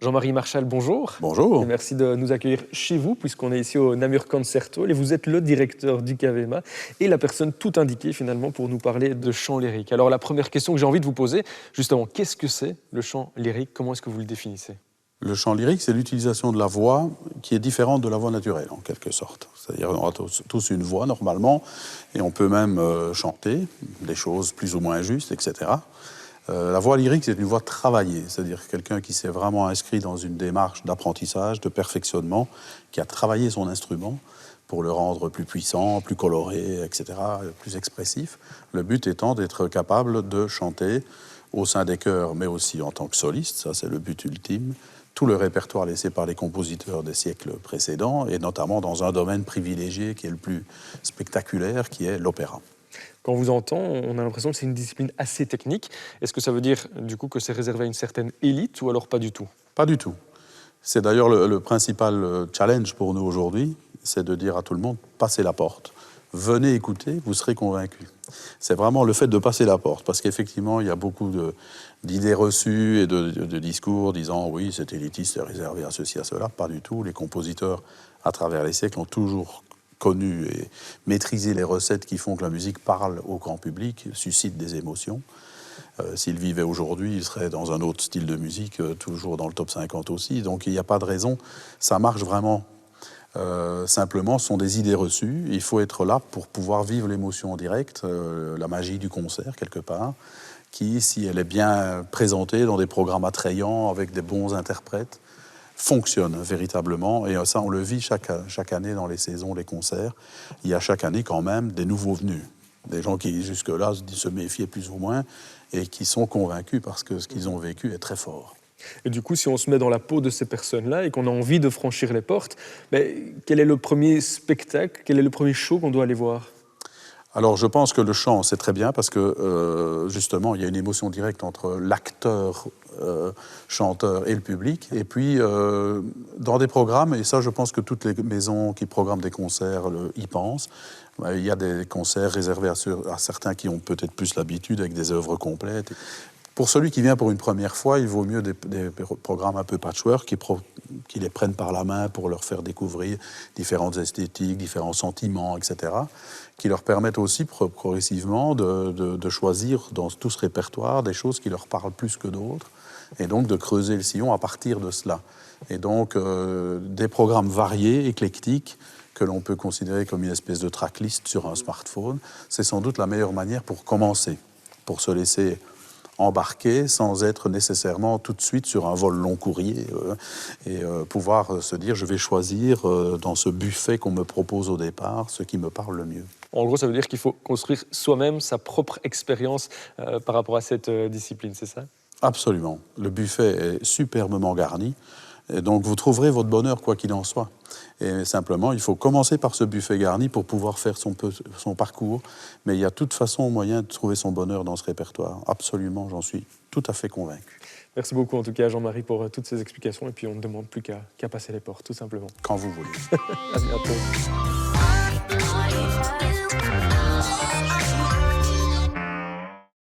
Jean-Marie Marchal, bonjour. Bonjour. Et merci de nous accueillir chez vous, puisqu'on est ici au Namur Concert Hall et vous êtes le directeur du KVMA et la personne tout indiquée finalement pour nous parler de chant lyrique. Alors la première question que j'ai envie de vous poser, justement, qu'est-ce que c'est le chant lyrique? Comment est-ce que vous le définissez? Le chant lyrique, c'est l'utilisation de la voix qui est différente de la voix naturelle, en quelque sorte. C'est-à-dire qu'on a tous une voix normalement, et on peut même chanter des choses plus ou moins justes, etc. La voix lyrique, c'est une voix travaillée, c'est-à-dire quelqu'un qui s'est vraiment inscrit dans une démarche d'apprentissage, de perfectionnement, qui a travaillé son instrument pour le rendre plus puissant, plus coloré, etc., plus expressif. Le but étant d'être capable de chanter au sein des chœurs, mais aussi en tant que soliste, ça c'est le but ultime, tout le répertoire laissé par les compositeurs des siècles précédents, et notamment dans un domaine privilégié qui est le plus spectaculaire, qui est l'opéra. Quand on vous entend, on a l'impression que c'est une discipline assez technique. Est-ce que ça veut dire du coup que c'est réservé à une certaine élite ou alors pas du tout? Pas du tout. C'est d'ailleurs le principal challenge pour nous aujourd'hui, c'est de dire à tout le monde, passez la porte. Venez écouter, vous serez convaincus. C'est vraiment le fait de passer la porte, parce qu'effectivement, il y a beaucoup d'idées reçues et de discours disant « oui, c'est élitiste, c'est réservé à ceci, à cela ». Pas du tout. Les compositeurs, à travers les siècles, ont toujours connu et maîtrisé les recettes qui font que la musique parle au grand public, suscite des émotions. S'il vivait aujourd'hui, il serait dans un autre style de musique, toujours dans le top 50 aussi. Donc il n'y a pas de raison. Ça marche vraiment. Simplement, ce sont des idées reçues. Il faut être là pour pouvoir vivre l'émotion en direct, la magie du concert, quelque part, qui, si elle est bien présentée dans des programmes attrayants, avec des bons interprètes, fonctionne véritablement. Et ça, on le vit chaque année dans les saisons, les concerts. Il y a chaque année quand même des nouveaux venus. Des gens qui, jusque-là, se méfiaient plus ou moins et qui sont convaincus parce que ce qu'ils ont vécu est très fort. Et du coup, si on se met dans la peau de ces personnes-là et qu'on a envie de franchir les portes, quel est le premier spectacle, quel est le premier show qu'on doit aller voir? Alors, je pense que le chant, c'est très bien parce que, justement, il y a une émotion directe entre l'acteur, chanteur et le public. Et puis, dans des programmes, et ça, je pense que toutes les maisons qui programment des concerts y pensent, il y a des concerts réservés à certains qui ont peut-être plus l'habitude avec des œuvres complètes. Pour celui qui vient pour une première fois, il vaut mieux des programmes un peu patchwork qui les prennent par la main pour leur faire découvrir différentes esthétiques, différents sentiments, etc., qui leur permettent aussi progressivement de choisir dans tout ce répertoire des choses qui leur parlent plus que d'autres, et donc de creuser le sillon à partir de cela. Et donc des programmes variés, éclectiques, que l'on peut considérer comme une espèce de tracklist sur un smartphone, c'est sans doute la meilleure manière pour commencer, pour se laisser embarquer sans être nécessairement tout de suite sur un vol long courrier et pouvoir se dire je vais choisir dans ce buffet qu'on me propose au départ ce qui me parle le mieux. En gros, ça veut dire qu'il faut construire soi-même sa propre expérience par rapport à cette discipline, c'est ça? Absolument. Le buffet est superbement garni. Et donc, vous trouverez votre bonheur, quoi qu'il en soit. Et simplement, il faut commencer par ce buffet garni pour pouvoir faire son parcours. Mais il y a de toute façon moyen de trouver son bonheur dans ce répertoire. Absolument, j'en suis tout à fait convaincu. Merci beaucoup, en tout cas, Jean-Marie, pour toutes ces explications. Et puis, on ne demande plus qu'à passer les portes, tout simplement. Quand vous voulez. À bientôt.